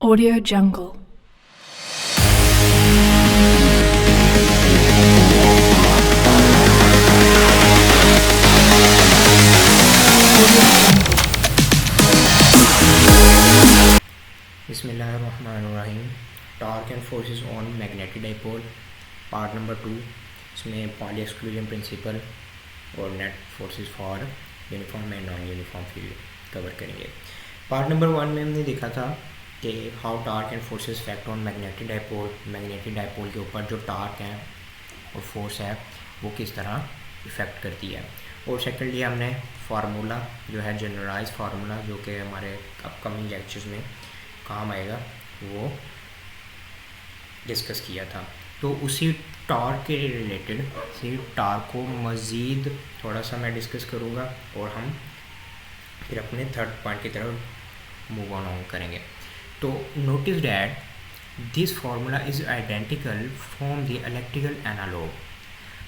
Audio Jungle. बिस्मिल्लाहिर्रहमानिर्रहीम। Torque and forces on magnetic dipole part number 2। इसमें poly exclusion principal और net forces for uniform and non uniform field cover करेंगे। Part number 1 में हमने देखा था कि how torque and forces effect on magnetic dipole के ऊपर जो टार्क है और फोर्स है वो किस तरह इफ़ेक्ट करती है। और सेकेंडली हमने फार्मूला जो है जनरलाइज फार्मूला जो कि हमारे अपकमिंग लेक्चर्स में काम आएगा वो डिस्कस किया था। तो उसी टार्क के रिलेटेड इसी टार्क को मज़ीद थोड़ा सा मैं डिस्कस करूँगा और हम फिर अपने थर्ड पॉइंट की तरफ मूव ऑन करेंगे। तो notice that this formula is identical from the electrical analogue.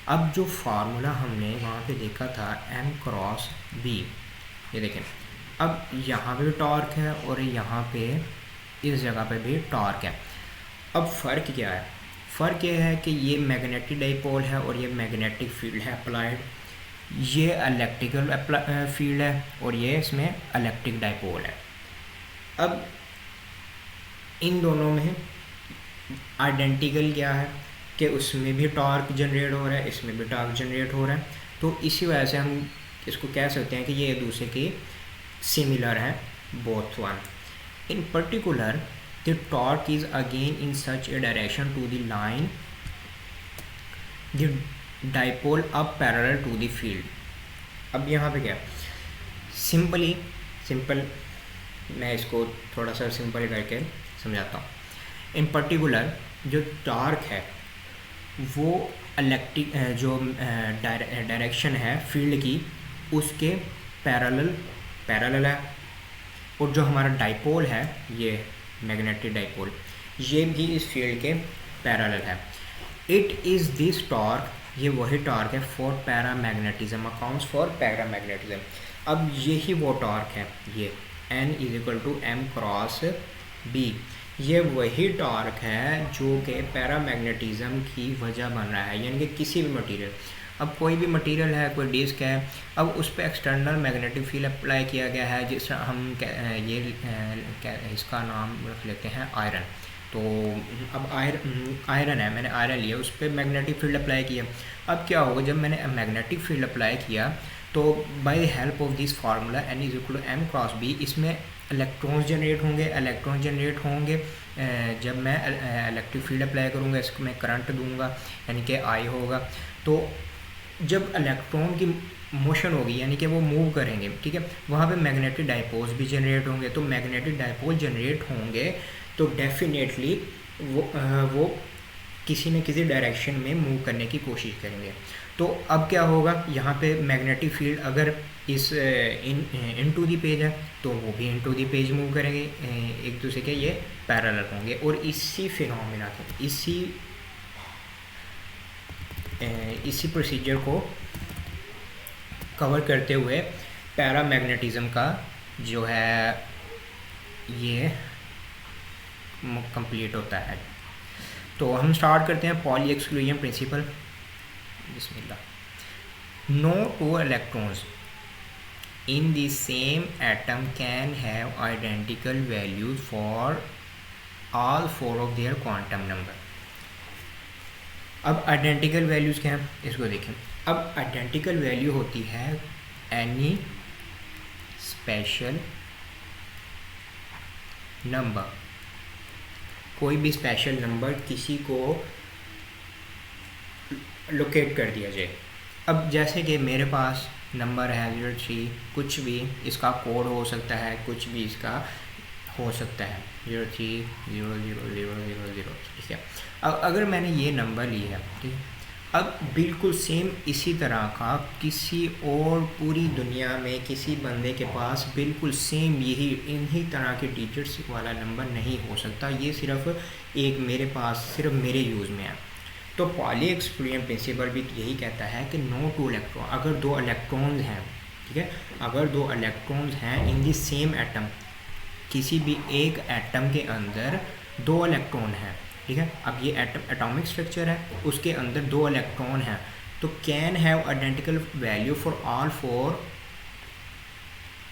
अब जो फार्मूला हमने वहाँ पे देखा था M क्रॉस B, ये देखें, अब यहाँ पे भी टॉर्क है और यहाँ पे इस जगह पे भी टॉर्क है। अब फ़र्क क्या है? फ़र्क ये है कि ये मैग्नेटिक डाइपोल है और ये मैग्नेटिक फील्ड है अप्लाइड, ये इलेक्ट्रिकल फील्ड है और ये इसमें इलेक्ट्रिक डाइपोल है। अब इन दोनों में आइडेंटिकल क्या है कि उसमें भी टॉर्क जनरेट हो रहा है, इसमें भी टॉर्क जनरेट हो रहा है। तो इसी वजह से हम इसको कह सकते हैं कि ये एक दूसरे के सिमिलर है, both one. In particular, the torque is again in such a direction to the line the dipole up parallel to the field। अब यहाँ पे क्या सिंपल मैं इसको थोड़ा सा सिंपल करके समझाता हूँ। इन पर्टिकुलर जो टॉर्क है वो इलेक्ट्रिक जो डायरेक्शन है फील्ड की उसके पैरेलल है, और जो हमारा डाइपोल है ये मैग्नेटिक डाइपोल ये भी इस फील्ड के पैरेलल है। इट इज़ दिस टॉर्क, ये वही टॉर्क है for paramagnetism, accounts for paramagnetism. अब यही वो टॉर्क है, ये N = M क्रॉस B, ये वही टॉर्क है जो कि पैरामैग्नेटिज्म की वजह बन रहा है। यानी कि किसी भी मटेरियल, अब कोई भी मटेरियल है, कोई डिस्क है, अब उस पर एक्सटर्नल मैग्नेटिक फील्ड अप्लाई किया गया है, जिस हम इसका नाम रख लेते हैं आयरन। तो अब आयरन है, मैंने आयरन लिया, उस पर मैग्नेटिक फील्ड अप्लाई किया। अब क्या होगा जब मैंने मैग्नेटिक फील्ड अप्लाई किया तो by the help of this formula N = M cross B इसमें इलेक्ट्रॉन्स जनरेट होंगे। जब मैं इलेक्ट्रिक फील्ड अप्लाई करूँगा, इसको मैं करंट दूंगा यानी कि I होगा। तो जब इलेक्ट्रॉन की मोशन होगी यानी कि वो मूव करेंगे, ठीक है, वहाँ पे मैग्नेटिक डाइपोल्स भी जनरेट होंगे। तो मैग्नेटिक डाइपोल जनरेट होंगे तो डेफिनेटली वो किसी न किसी डायरेक्शन में मूव करने की कोशिश करेंगे। तो अब क्या होगा, यहाँ पे मैग्नेटिक फील्ड अगर इस इन टू दी पेज है तो वो भी इन टू दी पेज मूव करेंगे, एक दूसरे के ये पैरेलल होंगे। और इसी फिनोमेना के इसी प्रोसीजर को कवर करते हुए पैरामैग्नेटिज्म का जो है ये कंप्लीट होता है। तो हम स्टार्ट करते हैं पॉली एक्सक्लूजन प्रिंसिपल। बिस्मिल्लाह। No two electrons in the same atom can have identical values for all 4 of their quantum number. अब आइडेंटिकल वैल्यूज़ क्या हैं इसको देखें। अब आइडेंटिकल वैल्यू होती है एनी स्पेशल नंबर, कोई भी स्पेशल नंबर किसी को लोकेट कर दिया जाए। अब जैसे कि मेरे पास नंबर है 03, कुछ भी इसका कोड हो सकता है, कुछ भी इसका हो सकता है 03000000, ठीक है। अब अगर मैंने ये नंबर लिया है, ठीक है, अब बिल्कुल सेम इसी तरह का किसी और पूरी दुनिया में किसी बंदे के पास बिल्कुल सेम इन्हीं तरह के डिजिट्स वाला नंबर नहीं हो सकता। ये सिर्फ एक मेरे पास सिर्फ मेरे यूज़ में है। तो पॉली एक्सक्लूजन प्रिंसिपल भी यही कहता है कि नो टू इलेक्ट्रॉन, अगर 2 इलेक्ट्रॉन्स हैं, ठीक है, अगर 2 इलेक्ट्रॉन्स हैं इन दी सेम एटम, किसी भी एक एटम के अंदर 2 इलेक्ट्रॉन हैं, ठीक है। अब ये एटम एटॉमिक स्ट्रक्चर है, उसके अंदर 2 इलेक्ट्रॉन हैं, तो can have identical value for all four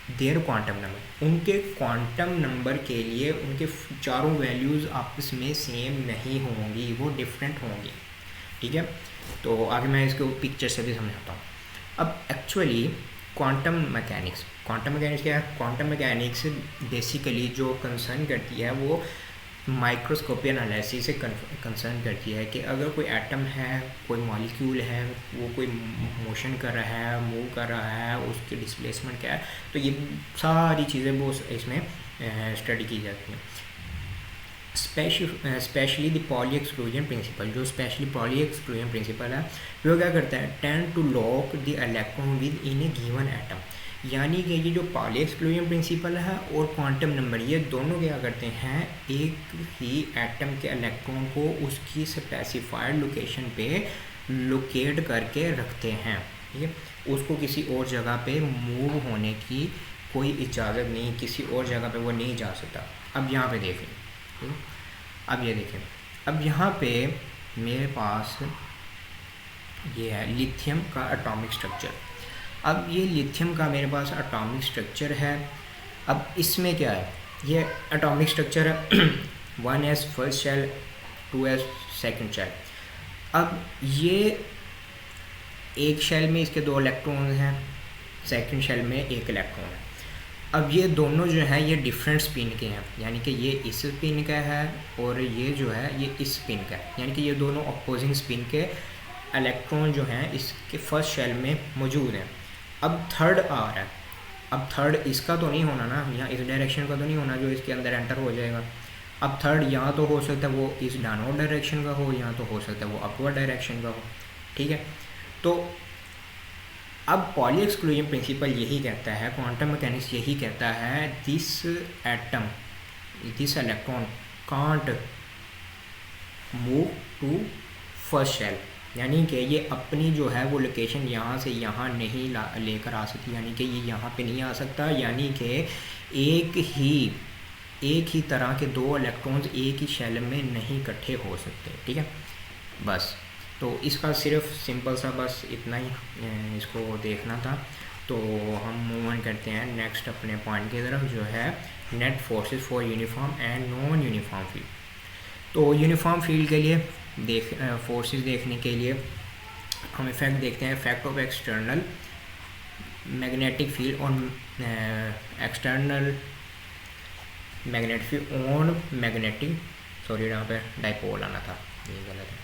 their quantum number. उनके क्वांटम नंबर के लिए उनके चारों वैल्यूज़ आपस में सेम नहीं होंगी, वो डिफरेंट होंगी, ठीक है। तो आगे मैं इसको पिक्चर से भी समझाता हूँ। अब एक्चुअली क्वांटम मैकेनिक्स क्या है? क्वांटम मैकेनिक्स बेसिकली जो कंसर्न करती है वो माइक्रोस्कोपी एनालिसिस से कंसर्न करती है कि अगर कोई एटम है, कोई मॉलिक्यूल है, वो कोई मोशन कर रहा है, मूव कर रहा है, उसकी डिस्प्लेसमेंट क्या है, तो ये सारी चीज़ें वो इसमें स्टडी की जाती हैं। Specially the Pauli exclusion principle, जो स्पेशली पॉली एक्सक्लूजन प्रिंसिपल है वो क्या करता है? Tend to lock the electron within a given atom. यानी कि ये जो पॉली एक्सक्लूजन प्रिंसिपल है और क्वांटम नंबर, ये दोनों क्या करते हैं? एक ही एटम के इलेक्ट्रॉन को उसकी स्पेसिफाइड लोकेशन पे लोकेट करके रखते हैं, ठीक है। उसको किसी और जगह पे मूव होने की कोई इजाज़त नहीं, किसी और जगह पे वो नहीं जा सकता। अब यहाँ पे देखें, अब ये देखें, अब यहाँ पे मेरे पास ये है लिथियम का एटॉमिक स्ट्रक्चर। अब ये लिथियम का मेरे पास एटॉमिक स्ट्रक्चर है। अब इसमें क्या है? ये एटॉमिक स्ट्रक्चर है 1s first shell, 2s second shell. अब ये एक शेल में इसके 2 इलेक्ट्रॉन हैं, सेकंड शेल में 1 इलेक्ट्रॉन है। अब ये दोनों जो हैं ये डिफरेंट स्पिन के हैं, यानी कि ये इस स्पिन का है और ये जो है ये इस स्पिन का है, यानी कि ये दोनों अपोजिंग स्पिन के इलेक्ट्रॉन जो हैं इसके फर्स्ट शेल में मौजूद हैं। अब थर्ड आ रहा है, अब थर्ड इसका तो नहीं होना ना, यहाँ इस डायरेक्शन का तो नहीं होना जो इसके अंदर एंटर हो जाएगा। अब थर्ड यहाँ तो हो सकता है वो इस डाउनवर्ड डायरेक्शन का हो, यहाँ तो हो सकता है वो अपवर्ड डायरेक्शन का हो, ठीक है। तो अब पॉली एक्सक्लूजन प्रिंसिपल यही कहता है, क्वांटम मैकेनिक्स यही कहता है, this atom, this electron can't move to first shell, यानी कि ये अपनी जो है वो लोकेशन यहाँ से यहाँ नहीं लेकर आ सकती, यानी कि ये यहाँ पे नहीं आ सकता, यानी कि एक ही तरह के 2 इलेक्ट्रॉन्स एक ही शेल में नहीं इकट्ठे हो सकते, ठीक है। बस तो इसका सिर्फ सिंपल सा बस इतना ही इसको देखना था। तो हम मूव ऑन करते हैं नेक्स्ट अपने पॉइंट की तरफ, जो है net forces for uniform and non uniform field. तो यूनिफॉर्म फील्ड के लिए फोर्सेस देखने के लिए हम इफेक्ट देखते हैं, effect of external magnetic field on external magnetic field on magnetic, sorry यहाँ पे डाइपोल आना था, ये गलत है।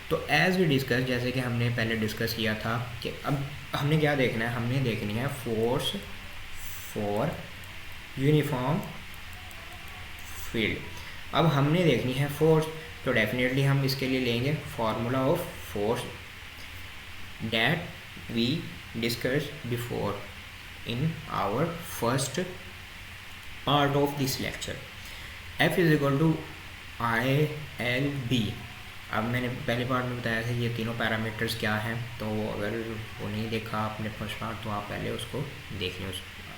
तो एज वी डिस्कस, जैसे कि हमने पहले डिस्कस किया था कि अब हमने क्या देखना है, हमने देखनी है फोर्स फॉर यूनिफॉर्म फील्ड। अब हमने देखनी है फोर्स, तो डेफिनेटली हम इसके लिए लेंगे formula of force that we discuss before in our first part of this lecture. F is equal to ILB। अब मैंने पहले पार्ट में बताया था ये तीनों पैरामीटर्स क्या हैं, तो अगर वो नहीं देखा आपने फर्स्ट पार्ट तो आप पहले उसको देख लें,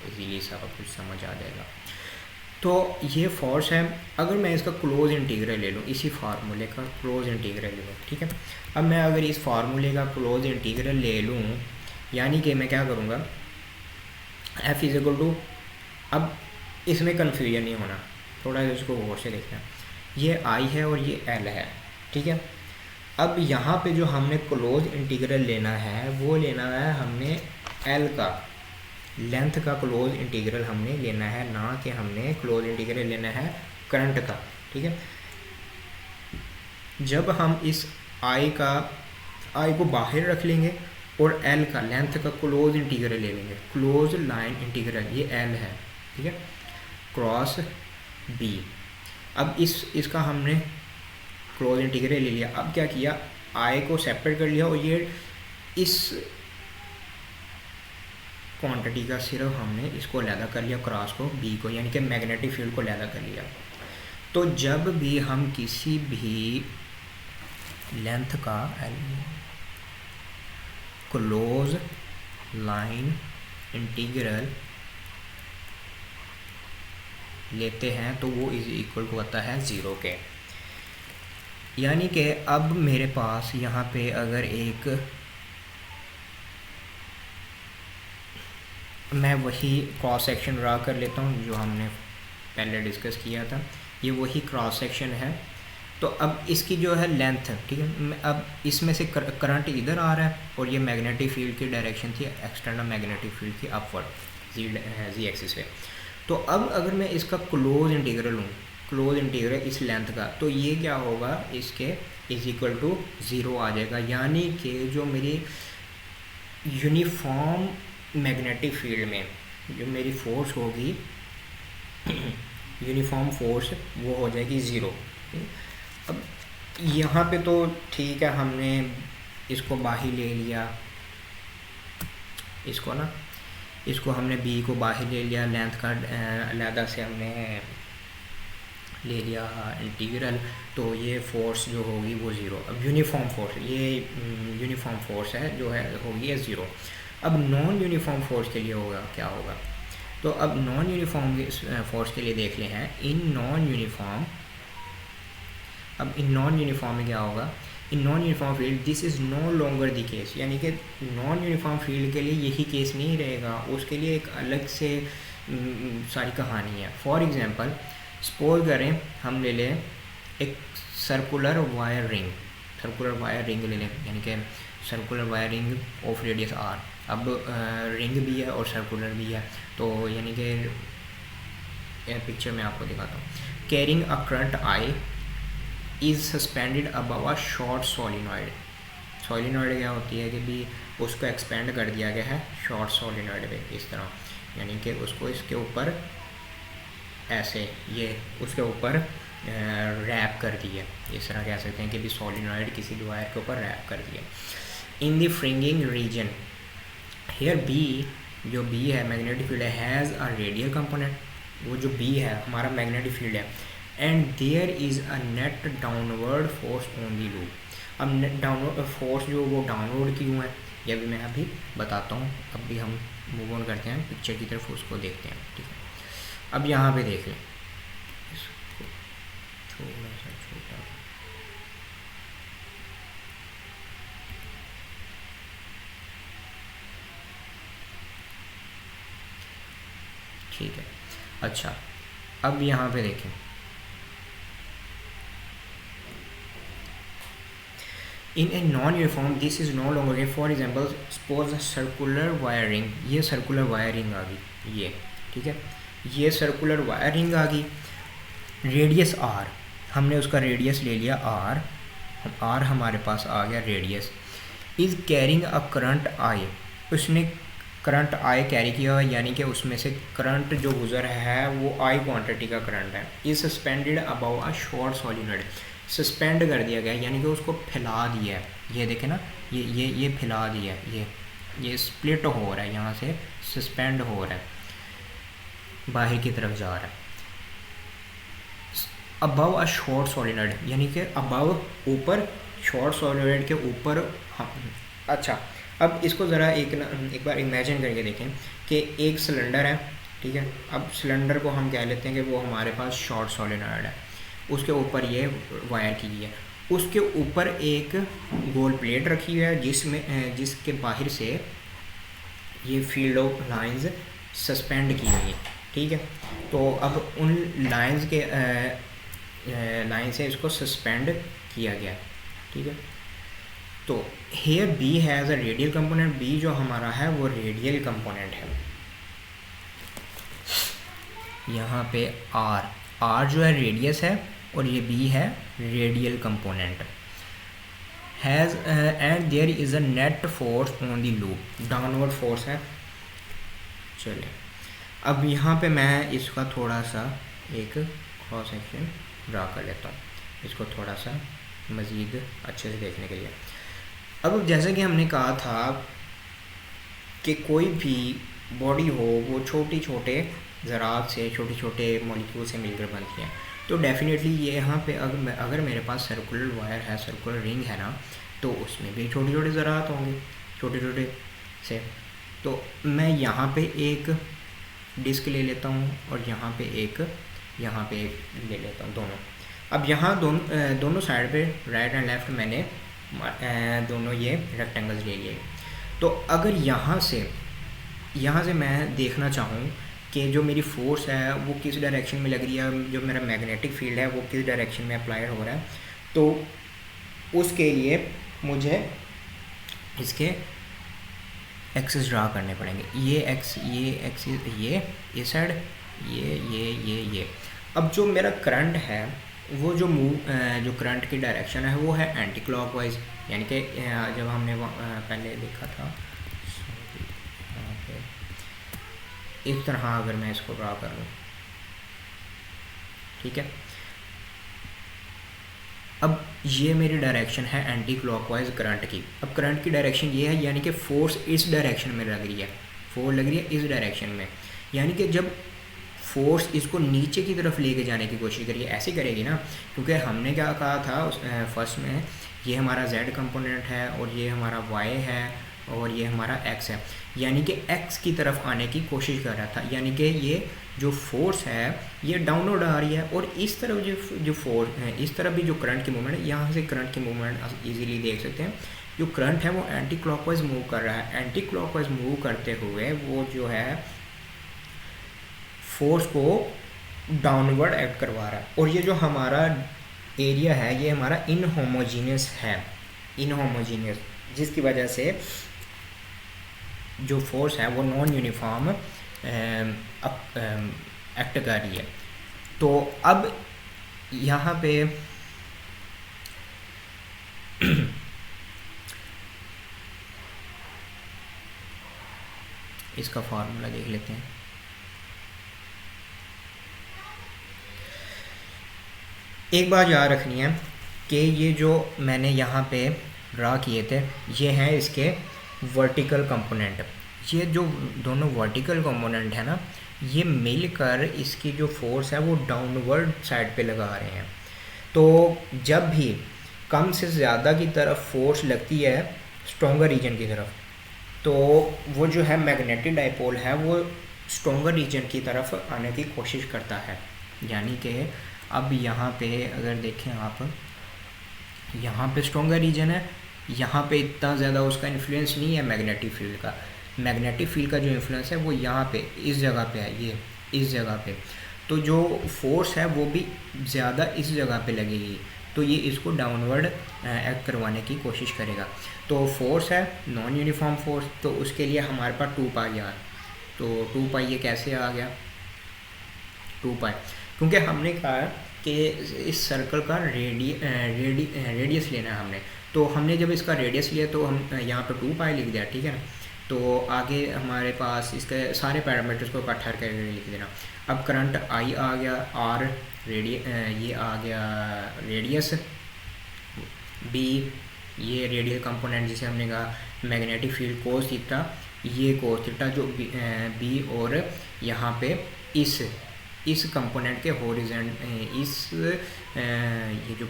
इजीली सब कुछ समझ आ जाएगा। तो ये फोर्स है, अगर मैं इसका क्लोज इंटीग्रल ले लूँ, इसी फार्मूले का क्लोज इंटीग्रल ले लूँ, ठीक है। अब मैं अगर इस फार्मूले का क्लोज इंटीग्रल ले लूँ, यानी कि मैं क्या करूँगा, F इज इक्वल टू, अब इसमें कन्फ्यूजन नहीं होना, थोड़ा इसको गौर से देखना, ये I है और ये L है, ठीक है। अब यहाँ पे जो हमने क्लोज इंटीग्रल लेना है वो लेना है हमने L का लेंथ का क्लोज इंटीग्रल हमने लेना है, ना कि हमने क्लोज इंटीग्रल लेना है करंट का, ठीक है। जब हम इस I को बाहर रख लेंगे और L का लेंथ का क्लोज इंटीग्रल ले लेंगे, क्लोज लाइन इंटीग्रल, ये L है, ठीक है, क्रॉस B। अब इसका हमने क्लोज इंटीग्रल ले लिया। अब क्या किया, I को सेपरेट कर लिया और ये इस क्वांटिटी का सिर्फ हमने इसको अलग कर लिया, क्रॉस को B को, यानी कि मैग्नेटिक फील्ड को अलग कर लिया। तो जब भी हम किसी भी लेंथ का क्लोज लाइन इंटीग्रल लेते हैं तो वो इज इक्वल टू आता है 0 के। यानी कि अब मेरे पास यहाँ पे अगर एक मैं वही क्रॉस सेक्शन ड्रा कर लेता हूँ जो हमने पहले डिस्कस किया था, ये वही क्रॉस सेक्शन है। तो अब इसकी जो है लेंथ है, ठीक है, अब इसमें से करंट इधर आ रहा है और ये मैग्नेटिक फील्ड की डायरेक्शन थी, एक्सटर्नल मैग्नेटिक फील्ड की अपवर्ड जी एक्सिस पे। तो अब अगर मैं इसका क्लोज इंटीग्रल लूँ, क्लोज इंटीग्रल इस लेंथ का, तो ये क्या होगा, इसके इज इक्वल टू 0 आ जाएगा। यानी कि जो मेरी यूनिफॉर्म मैग्नेटिक फील्ड में जो मेरी फोर्स होगी यूनिफॉर्म फोर्स, वो हो जाएगी 0। अब यहाँ पे तो ठीक है, हमने इसको बाहर ले लिया, इसको ना, इसको हमने बी को बाहर ले लिया, लेंथ का अलहदा से हमने ले लिया इंटीग्रल, तो ये फोर्स जो होगी वो 0। अब यूनिफॉर्म फोर्स, ये यूनिफॉर्म फोर्स है जो है होगी है 0। अब नॉन यूनिफॉर्म फोर्स के लिए होगा क्या होगा, तो अब नॉन यूनिफॉर्म फोर्स के लिए देख ले हैं इन नॉन यूनिफॉर्म। अब इन नॉन यूनिफॉर्म में क्या होगा, in non uniform field this is no longer the case, यानी कि नॉन यूनिफॉर्म फील्ड के लिए यही केस नहीं रहेगा, उसके लिए एक अलग से सारी कहानी है। फॉर एग्जांपल सपोज करें हम ले लें एक circular wire ring, circular wire ring ले लें, यानी कि circular wire ring of radius r। अब रिंग भी है और सर्कुलर भी है, तो यानी कि पिक्चर में आपको दिखाता हूँ। Carrying a current I is suspended above a short solenoid. Solenoid क्या होती है कि भी उसको एक्सपेंड कर दिया गया है शॉर्ट सोलिनॉइड पे इस तरह, यानी कि उसको इसके ऊपर ऐसे ये उसके ऊपर रैप कर दिया, इस तरह कह सकते हैं कि भी सोलिनॉइड किसी भी वायर के ऊपर रैप कर दिया। In the fringing region here B, जो बी है मैग्नेटिक फील्ड है, हैज़ अ रेडियल कंपोनेंट, वो जो बी है हमारा मैग्नेटिक फील्ड है, and there is a net downward force on the loop. अब नेट डाउनवर्ड फोर्स जो वो डाउनवर्ड क्यों है ये भी मैं अभी बताता हूँ। अब भी हम मूव ऑन करते हैं पिक्चर की तरफ, उसको देखते हैं, ठीक है। अब यहाँ पे देख लें, इसको थोड़ा सा छोटा, ठीक है। अच्छा अब यहाँ पे देखें, in a non uniform this is no longer, for example suppose circular wiring, ये सर्कुलर वायरिंग आ गई ये, ठीक है, ये सर्कुलर वायरिंग आ गई, रेडियस r, हमने उसका रेडियस ले लिया r हमारे पास आ गया radius, is carrying a current I, उसने करंट I कैरी किया हुआ, यानी कि उसमें से करंट जो गुजर है वो I क्वांटिटी का करंट है, is suspended above a short solenoid, suspend कर दिया गया, यानी कि उसको फैला दिया है, ये देखें ना, ये फैला दिया है, ये स्प्लिट हो रहा है, यहाँ से सस्पेंड हो रहा है, बाहर की तरफ जा रहा है, अबव अ शॉर्ट सोलिनॉइड, यानी कि अबव ऊपर, शॉर्ट सोलिनॉइड के ऊपर। अच्छा अब इसको ज़रा एक बार इमेजिन करके देखें कि एक सिलेंडर है, ठीक है, अब सिलेंडर को हम कह लेते हैं कि वो हमारे पास शॉर्ट सोलिनॉइड है, उसके ऊपर ये वायर की गई है, उसके ऊपर एक गोल प्लेट रखी हुई है जिसमें जिसके बाहर से ये फील्ड ऑफ लाइंस सस्पेंड की हुई है, ठीक है। तो अब उन लाइंस के लाइन से इसको सस्पेंड किया गया, ठीक है। तो here B has a radial component, B जो हमारा है वो रेडियल कंपोनेंट है, यहाँ पे आर जो है रेडियस है और ये बी है radial component, has and there is a net force on the loop, downward force है। चलिए अब यहाँ पे मैं इसका थोड़ा सा एक क्रॉस सेक्शन ड्रा कर लेता हूँ, इसको थोड़ा सा मज़ीद अच्छे से देखने के लिए। अब जैसे कि हमने कहा था कि कोई भी बॉडी हो वो छोटे छोटे ज़रात से, छोटे छोटे मॉलिक्यूल से मिलकर बनती हैं, तो डेफिनेटली ये यहाँ पे अगर मेरे पास सर्कुलर वायर है, सर्कुलर रिंग है ना, तो उसमें भी छोटे छोटे ज़रात होंगे, छोटे छोटे से। तो मैं यहाँ पे एक डिस्क ले लेता हूँ और यहाँ पे एक यहाँ पे ले लेता हूँ दोनों। अब यहाँ दोनों साइड पे राइट एंड लेफ्ट मैंने दोनों ये रेक्टेंगल्स ले लिए। तो अगर यहाँ से मैं देखना चाहूँ कि जो मेरी फोर्स है वो किस डायरेक्शन में लग रही है, जो मेरा मैग्नेटिक फील्ड है वो किस डायरेक्शन में अप्लाई हो रहा है, तो उसके लिए मुझे इसके एक्सिस ड्रा करने पड़ेंगे। ये एक्सिस ये साइड, ये। अब जो मेरा करंट है वो जो करंट की डायरेक्शन है वो है एंटी क्लॉकवाइज, यानी कि जब हमने पहले देखा था यहाँ पे इस तरह अगर मैं इसको ड्रा कर लूँ, ठीक है। अब ये मेरी डायरेक्शन है एंटी क्लॉकवाइज करंट की। अब करंट की डायरेक्शन ये है, यानी कि फोर्स इस डायरेक्शन में लग रही है, फोर्स लग रही है इस डायरेक्शन में, यानी कि जब फोर्स इसको नीचे की तरफ लेके जाने की कोशिश करिए, ऐसे करेगी ना, क्योंकि हमने क्या कहा था फर्स्ट में, ये हमारा z कंपोनेंट है और ये हमारा y है और ये हमारा x है, यानी कि x की तरफ आने की कोशिश कर रहा था, यानी कि ये जो फोर्स है ये डाउनवर्ड आ रही है। और इस तरफ जो फोर्स है, इस तरफ भी जो करंट की मूवमेंट है, यहाँ से करंट की मूवमेंट इजीली देख सकते हैं, जो करंट है वो एंटी क्लॉकवाइज मूव कर रहा है। एंटी क्लॉकवाइज मूव करते हुए वो जो है फोर्स को डाउनवर्ड एक्ट करवा रहा है। और ये जो हमारा एरिया है ये हमारा इनहोमोजीनियस है, इनहोमोजीनियस, जिसकी वजह से जो फोर्स है वो नॉन यूनिफॉर्म एक्ट कर रही है। तो अब यहाँ पे इसका फार्मूला देख लेते हैं। एक बात याद रखनी है कि ये जो मैंने यहाँ पे ड्रा किए थे ये हैं इसके वर्टिकल कंपोनेंट। ये जो दोनों वर्टिकल कंपोनेंट है ना, ये मिलकर इसकी जो फोर्स है वो डाउनवर्ड साइड पे लगा रहे हैं। तो जब भी कम से ज़्यादा की तरफ फोर्स लगती है स्ट्रॉन्गर रीजन की तरफ, तो वो जो है मैग्नेटिक डाइपोल है वो स्ट्रॉन्गर रीजन की तरफ आने की कोशिश करता है। यानी कि अब यहाँ पे अगर देखें आप, यहाँ पे स्ट्रॉन्गर रीजन है, यहाँ पे इतना ज़्यादा उसका इन्फ्लुएंस नहीं है मैग्नेटिक फील्ड का। मैग्नेटिक फील्ड का जो इन्फ्लुएंस है वो यहाँ पे इस जगह पे है, ये इस जगह पे। तो जो फोर्स है वो भी ज़्यादा इस जगह पे लगेगी, तो ये इसको डाउनवर्ड एक्ट करवाने की कोशिश करेगा। तो फोर्स है नॉन यूनिफॉर्म फोर्स, तो उसके लिए हमारे पास 2 पाई आर। तो 2 पाई ये कैसे आ गया 2 पाई, क्योंकि हमने कहा कि इस सर्कल का रेडियस लेना है हमने। तो हमने जब इसका रेडियस लिया तो हम यहाँ पे 2 पाई लिख दिया, ठीक है ना। तो आगे हमारे पास इसके सारे पैरामीटर्स को इकट्ठा करके लिख देना। अब करंट आई आ गया, आर ये आ गया रेडियस, बी ये रेडियल कंपोनेंट जिसे हमने कहा मैग्नेटिक फील्ड कोस थीटा, ये कोस थीटा जो बी, और यहाँ पे इस कंपोनेंट के हॉरिजॉन्टल ये जो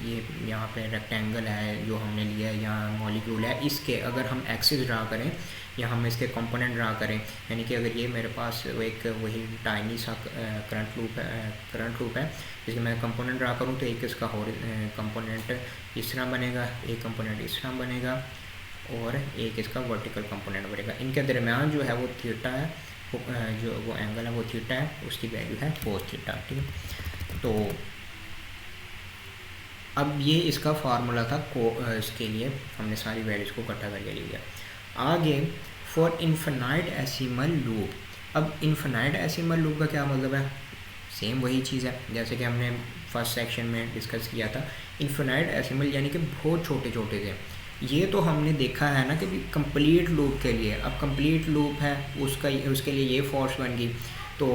ये यहाँ पे रेक्टेंगल है जो हमने लिया है, यहाँ मॉलिक्यूल है, इसके अगर हम एक्सिस ड्रा करें या हम इसके कंपोनेंट ड्रा करें, यानी कि अगर ये मेरे पास एक वही टाइनी सा करंट लूप है जिसके मैं कंपोनेंट ड्रा करूँ, तो एक इसका कंपोनेंट इस तरह बनेगा, एक कंपोनेंट इस तरह बनेगा और एक इसका वर्टिकल कंपोनेंट बनेगा। इनके दरमियान जो है वो थीटा है, जो वो एंगल है वो थीटा है, उसकी वैल्यू है कोस थीटा, ठीक है। तो अब ये इसका फार्मूला था इसके लिए हमने सारी वैल्यूज़ को इकट्ठा करके लिया। आगे फॉर इन्फिनाइट डेसिमल लूप। अब इन्फिनाइट डेसिमल लूप का क्या मतलब है, सेम वही चीज़ है जैसे कि हमने फर्स्ट सेक्शन में डिस्कस किया था। इन्फिनाइट डेसिमल यानी कि बहुत छोटे छोटे थे। ये तो हमने देखा है ना कि कंप्लीट लूप के लिए, अब कंप्लीट लूप है उसके लिए ये फोर्स बन गई, तो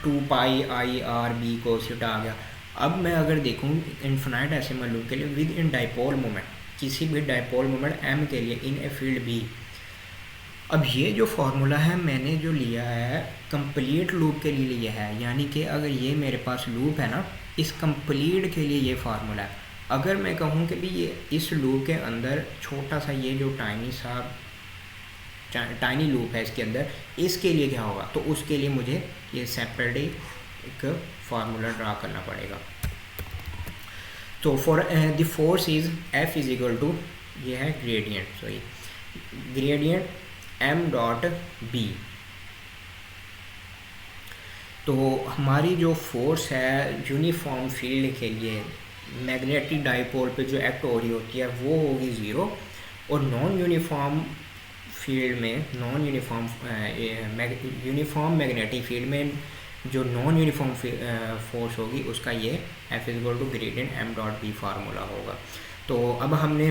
2 pi I R B cos theta आ गया। अब मैं अगर देखूँ इन्फिनाइट डेसिमल लूप के लिए विद इन डाइपोल मोमेंट, किसी भी डाइपोल मोमेंट m के लिए इन ए फील्ड b। अब ये जो फार्मूला है मैंने जो लिया है कंप्लीट लूप के लिए लिया है, यानी कि अगर ये मेरे पास लूप है ना, इस कंप्लीट के लिए ये फार्मूला है। अगर मैं कहूँ कि भी ये इस लूप के अंदर छोटा सा ये जो टाइनी सा टाइनी लूप है इसके अंदर, इसके लिए क्या होगा, तो उसके लिए मुझे ये सेपरेटली एक फार्मूला ड्रा करना पड़ेगा। तो for the force is F is equal to, ये है gradient, sorry gradient m dot b। तो हमारी जो फोर्स है यूनिफॉर्म फील्ड के लिए मैग्नेटिक डाइपोल पे जो एक्ट हो रही होती है वो होगी 0, और नॉन यूनिफॉर्म फील्ड में यूनिफॉर्म मैग्नेटिक फील्ड में जो नॉन यूनिफॉर्म फोर्स होगी उसका ये F is equal to gradient m dot b formula होगा। तो अब हमने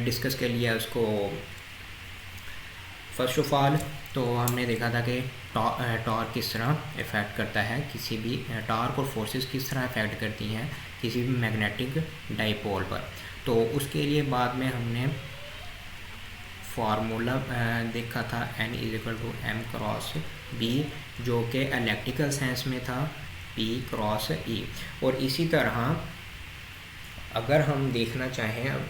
डिस्कस कर लिया उसको। फर्स्ट ऑफ ऑल तो हमने देखा था कि टॉर्क किस तरह इफ़ेक्ट करता है, किसी भी टॉर्क और फोर्सेस किस तरह इफ़ेक्ट करती हैं किसी भी मैग्नेटिक डाइपोल पर। तो उसके लिए बाद में हमने फार्मूला देखा था n is equal to m cross b, जो कि इलेक्ट्रिकल सेंस में था p क्रॉस e। और इसी तरह अगर हम देखना चाहें अब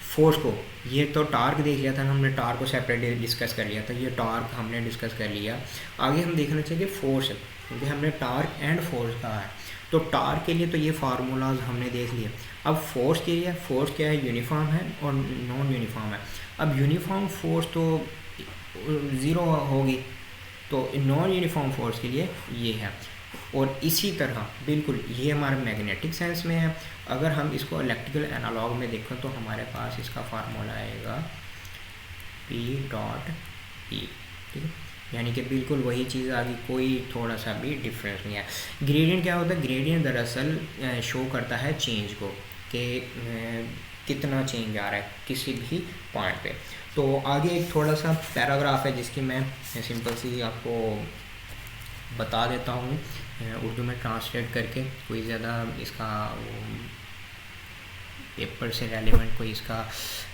फोर्स को, ये तो टार्क देख लिया था ना हमने, टार्क को सेपरेट डिस्कस कर लिया था, ये टार्क हमने डिस्कस कर लिया। आगे हम देखना चाहिए फोर्स, क्योंकि हमने टार्क एंड फोर्स कहा है। तो टार्क के लिए तो ये फार्मूलाज हमने देख लिए। अब फोर्स के लिए, फोर्स क्या है, यूनिफॉर्म है और नॉन यूनिफॉर्म है। अब यूनिफॉर्म फोर्स तो 0 होगी, तो नॉन यूनिफॉर्म फोर्स के लिए ये है। और इसी तरह बिल्कुल ये हमारे मैग्नेटिक सेंस में है। अगर हम इसको इलेक्ट्रिकल एनालॉग में देखें तो हमारे पास इसका फार्मूला आएगा P डॉट E, ठीक है, यानी कि बिल्कुल वही चीज़ आ गई, कोई थोड़ा सा भी डिफरेंस नहीं है। ग्रेडियंट क्या होता है, ग्रेडियंट दरअसल शो करता है चेंज को, कि कितना चेंज आ रहा है किसी भी पॉइंट पे। तो आगे एक थोड़ा सा पैराग्राफ है जिसकी मैं सिंपल सी आपको बता देता हूँ उर्दू में ट्रांसलेट करके। कोई ज़्यादा इसका पेपर से रेलिवेंट कोई इसका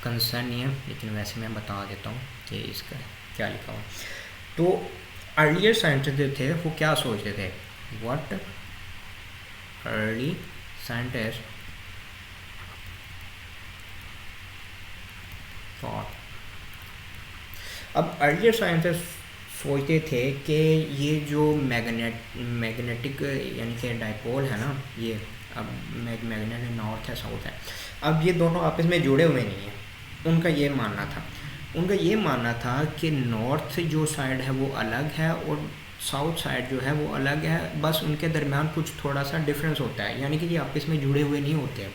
कंसर्न नहीं है, लेकिन वैसे मैं बता देता हूँ कि इसका क्या लिखा हुआ। तो अर्लियर साइंटिस्ट जो थे वो क्या सोचते थे, व्हाट अर्ली साइंटिस्ट थॉट। अब अर्लियर साइंटिस्ट सोचते थे कि ये जो मैग्नेटिक यानी कि डाइपोल है ना, ये अब मैग्नेट नॉर्थ है साउथ है, अब ये दोनों आपस में जुड़े हुए नहीं हैं। उनका ये मानना था कि नॉर्थ जो साइड है वो अलग है और साउथ साइड जो है वो अलग है, बस उनके दरमियान कुछ थोड़ा सा डिफरेंस होता है, यानी कि ये आपस में जुड़े हुए नहीं होते।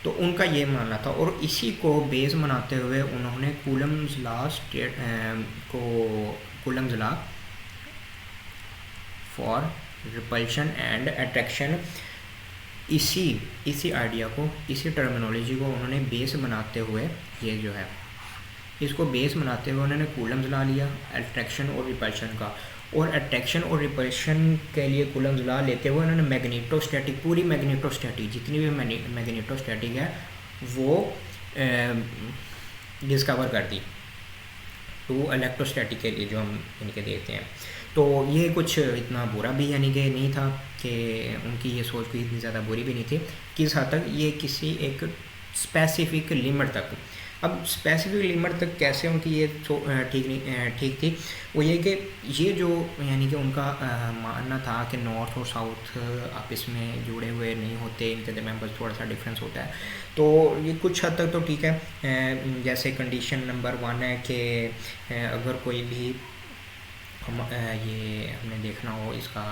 तो उनका ये मानना था, और इसी को बेस बनाते हुए उन्होंने Coulomb's law for repulsion and attraction, इसी आइडिया को, इसी टर्मिनोलॉजी को उन्होंने बेस बनाते हुए, ये जो है इसको बेस बनाते हुए उन्होंने कूलम्स लॉ लिया अट्रैक्शन और रिपल्शन का। और अट्रैक्शन और रिपल्शन के लिए कूलम्स लॉ लेते हुए उन्होंने मैग्नेटोस्टैटिक, पूरी मैग्नेटोस्टैटिक जितनी भी मैग्नेटोस्टैटिक है वो डिस्कवर कर दी। तो इलेक्ट्रोस्टैटिक के लिए जो हम इनके देखते हैं, तो ये कुछ इतना बुरा भी यानी कि नहीं था, कि उनकी ये सोच भी इतनी ज़्यादा बुरी भी नहीं थी। किस हद तक, ये किसी एक स्पेसिफिक लिमिट तक। अब स्पेसिफिक लिमिट तक कैसे उनकी ये ठीक थी, वो ये कि ये जो यानी कि उनका मानना था कि नॉर्थ और साउथ आपस में जुड़े हुए नहीं होते, इनके दरमियान बस थोड़ा सा डिफरेंस होता है। तो ये कुछ हद तक तो ठीक है। जैसे कंडीशन नंबर 1 है कि अगर कोई भी ये हमने देखना हो इसका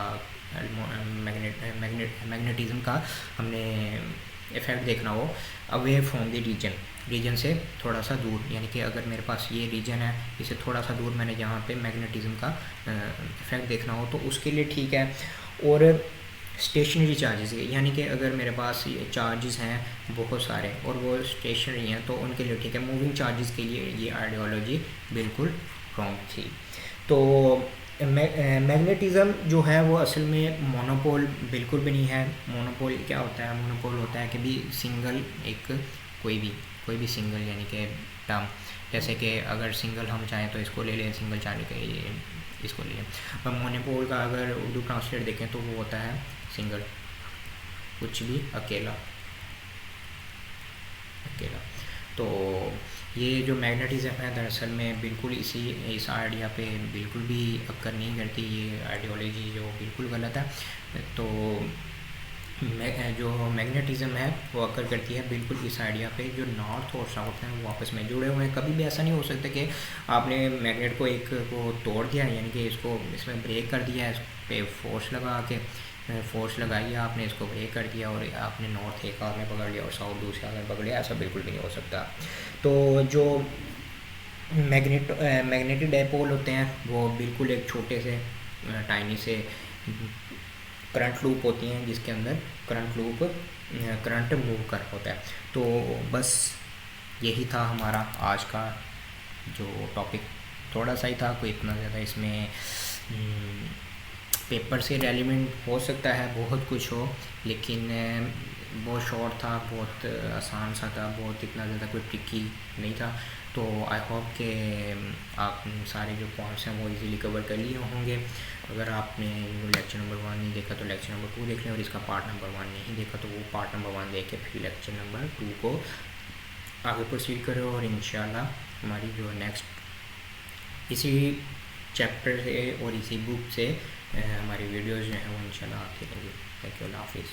मैग्नेटिज्म का हमने इफ़ेक्ट देखना हो अवे फ्रॉम द रीजन से थोड़ा सा दूर, यानी कि अगर मेरे पास ये रीजन है इससे थोड़ा सा दूर मैंने यहाँ पे मैग्नेटिज्म का इफ़ेक्ट देखना हो तो उसके लिए ठीक है। और स्टेशनरी चार्जेस, यानी कि अगर मेरे पास चार्जेस हैं बहुत सारे और वो स्टेशनरी हैं तो उनके लिए ठीक है। मूविंग चार्जेस के लिए ये आइडियोलॉजी बिल्कुल रॉन्ग थी। तो मैग्नेटिज्म जो है वो असल में मोनोपोल बिल्कुल भी नहीं है। मोनोपोल क्या होता है, मोनोपोल होता है कि भी सिंगल एक कोई भी सिंगल यानी कि टर्म, जैसे कि अगर सिंगल हम चाहें तो इसको ले लें, सिंगल चाहे के इसको ले लें। और मोनोपोल का अगर उर्दू ट्रांसलेट देखें तो वो होता है सिंगल, कुछ भी अकेला। तो ये जो मैग्नेटिज्म है दरअसल में बिल्कुल इस आइडिया पे बिल्कुल भी अक्कर नहीं करती, ये आइडियोलॉजी जो बिल्कुल गलत है। तो जो मैग्नेटिज्म है वो अक्कर करती है बिल्कुल इस आइडिया पे, जो नॉर्थ और साउथ हैं वो आपस में जुड़े हुए हैं। कभी भी ऐसा नहीं हो सकता कि आपने मैग्नेट को एक को तोड़ दिया, यानी कि इसको इसमें ब्रेक कर दिया, इस पे फोर्स लगा के फोर्स लगाई आपने, इसको ब्रेक कर दिया और आपने नॉर्थ एक हाथ में पकड़ लिया और साउथ दूसरे हाथ में पकड़ लिया, ऐसा बिल्कुल भी नहीं हो सकता। तो जो मैग्नेटिक डायपोल होते हैं वो बिल्कुल एक छोटे से टाइनी से करंट लूप होती हैं, जिसके अंदर करंट मूव कर होता है। तो बस यही था हमारा आज का जो टॉपिक, थोड़ा सा ही था, कोई इतना ज़्यादा इसमें पेपर से रेलिवेंट हो सकता है, बहुत कुछ हो, लेकिन बहुत शॉर्ट था, बहुत आसान सा था, बहुत इतना ज़्यादा कोई ट्रिकी नहीं था। तो आई होप कि आप सारे जो पॉइंट्स हैं वो इजीली कवर कर लिए होंगे। अगर आपने लेक्चर नंबर 1 नहीं देखा तो लेक्चर नंबर 2 देख लें, और इसका पार्ट नंबर 1 नहीं देखा तो वो पार्ट नंबर 1 देख के फिर लेक्चर नंबर 2 को आगे प्रोसीड करें। और इंशाल्लाह हमारी जो नेक्स्ट इसी चैप्टर से और इसी बुक से हमारी वीडियोज़ जो हैं वो इंशाल्लाह आती रहेंगी। थैंक यू, अल्लाह हाफिज़।